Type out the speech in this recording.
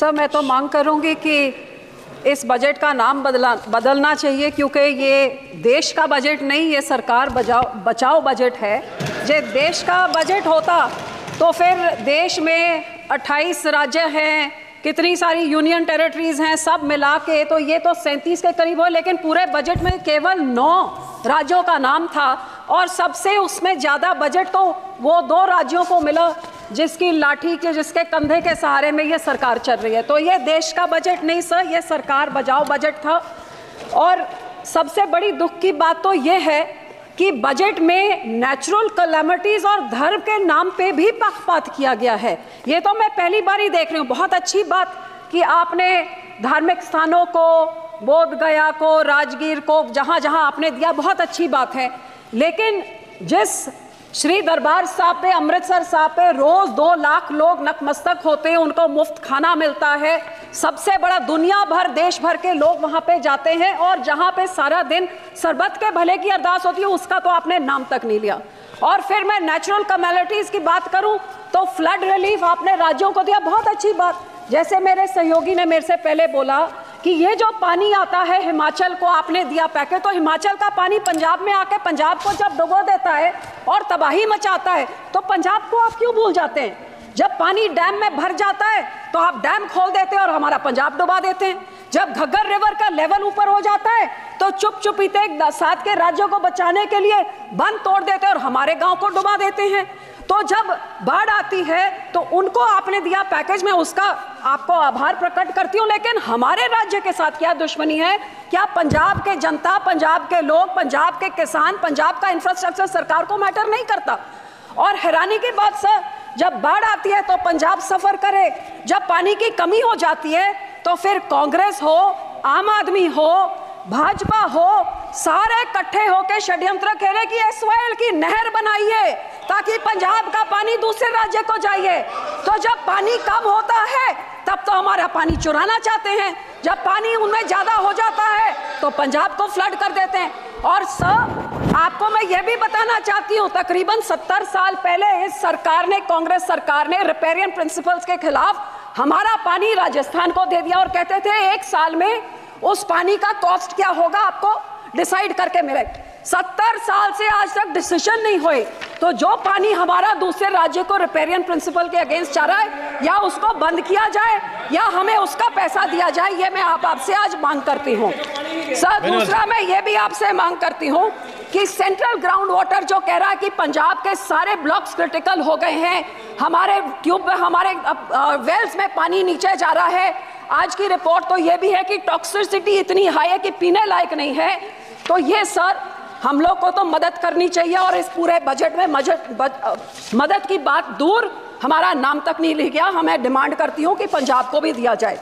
Sir, मैं तो मांग करूंगी कि इस बजट का नाम बदलना चाहिए, क्योंकि ये देश का बजट नहीं, ये सरकार बचाओ बजट है। जो देश का बजट होता तो फिर देश में 28 राज्य हैं, कितनी सारी यूनियन टेरिटरीज हैं, सब मिला के तो ये तो 37 के करीब हो, लेकिन पूरे बजट में केवल 9 राज्यों का नाम था और सबसे उसमें ज़्यादा बजट तो वो 2 राज्यों को मिला जिसकी लाठी के, जिसके कंधे के सहारे में ये सरकार चल रही है। तो ये देश का बजट नहीं सर, ये सरकार बचाओ बजट था। और सबसे बड़ी दुख की बात तो ये है कि बजट में नेचुरल कैलेमिटीज और धर्म के नाम पे भी पक्षपात किया गया है। ये तो मैं पहली बार ही देख रही हूँ। बहुत अच्छी बात कि आपने धार्मिक स्थानों को, बोध गया को, राजगीर को, जहाँ जहाँ आपने दिया, बहुत अच्छी बात है। लेकिन जिस श्री दरबार साहब पे, अमृतसर साहब पे रोज 2 लाख लोग नतमस्तक होते हैं, उनको मुफ्त खाना मिलता है, सबसे बड़ा दुनिया भर, देश भर के लोग वहां पे जाते हैं, और जहां पे सारा दिन सरबत के भले की अरदास होती है, उसका तो आपने नाम तक नहीं लिया। और फिर मैं नेचुरल कैलेमिटीज की बात करूं तो फ्लड रिलीफ आपने राज्यों को दिया, बहुत अच्छी बात। जैसे मेरे सहयोगी ने मेरे से पहले बोला कि ये जो पानी आता है हिमाचल को आपने दिया पैकेज, तो हिमाचल का पानी पंजाब में आके पंजाब को जब डुबो देता है और तबाही मचाता है, तो पंजाब को आप क्यों भूल जाते हैं? जब पानी डैम में भर जाता है तो आप डैम खोल देते हैं और हमारा पंजाब डुबा देते हैं। जब घग्गर रिवर का लेवल ऊपर हो जाता है तो चुपचुपीते 7 के राज्यों को बचाने के लिए बंद तोड़ देते हैं और हमारे गांव को डुबा देते हैं। तो जब बाढ़ आती है तो उनको आपने दिया पैकेज में, उसका आपको आभार प्रकट करती हूँ, लेकिन हमारे राज्य के साथ क्या दुश्मनी है? क्या पंजाब के जनता, पंजाब के लोग, पंजाब के किसान, पंजाब का इंफ्रास्ट्रक्चर सरकार को मैटर नहीं करता? और हैरानी की बात सर, जब बाढ़ आती है तो पंजाब सफर करे, जब पानी की कमी हो जाती है तो फिर कांग्रेस हो, आम आदमी हो, भाजपा हो, सारे इकट्ठे होकर षड्यंत्र खेले कि एसवाईएल की नहर बनाइए ताकि पंजाब का पानी दूसरे राज्य को जाइए। तो जब पानी कम होता है तब तो हमारा पानी चुराना चाहते हैं, जब पानी उनमें ज्यादा हो जाता है तो पंजाब को फ्लड कर देते हैं। और सर, आपको मैं ये भी बताना चाहती हूँ, तकरीबन 70 साल पहले इस सरकार ने, कांग्रेस सरकार ने रिपेरियन प्रिंसिपल्स के खिलाफ हमारा पानी राजस्थान को दे दिया और कहते थे 1 साल में उस पानी का कॉस्ट क्या होगा आपको डिसाइड करके मिले। 70 साल से आज तक डिसीजन नहीं हुए। तो जो पानी हमारा दूसरे राज्य को रिपेरियन प्रिंसिपल के अगेंस्ट जा रहा है, या उसको बंद किया जाए या हमें उसका पैसा दिया जाए, ये मैं आपसे आज मांग करती हूँ। सर, दूसरा मैं ये भी आपसे मांग करती हूँ कि सेंट्रल ग्राउंड वाटर जो कह रहा है कि पंजाब के सारे ब्लॉक्स क्रिटिकल हो गए हैं, हमारे ट्यूब में, हमारे वेल्स में पानी नीचे जा रहा है। आज की रिपोर्ट तो ये भी है कि टॉक्सिसिटी इतनी हाई है कि पीने लायक नहीं है। तो ये सर, हम लोग को तो मदद करनी चाहिए, और इस पूरे बजट में मदद की बात दूर, हमारा नाम तक नहीं लिख गया। मैं डिमांड करती हूँ कि पंजाब को भी दिया जाए।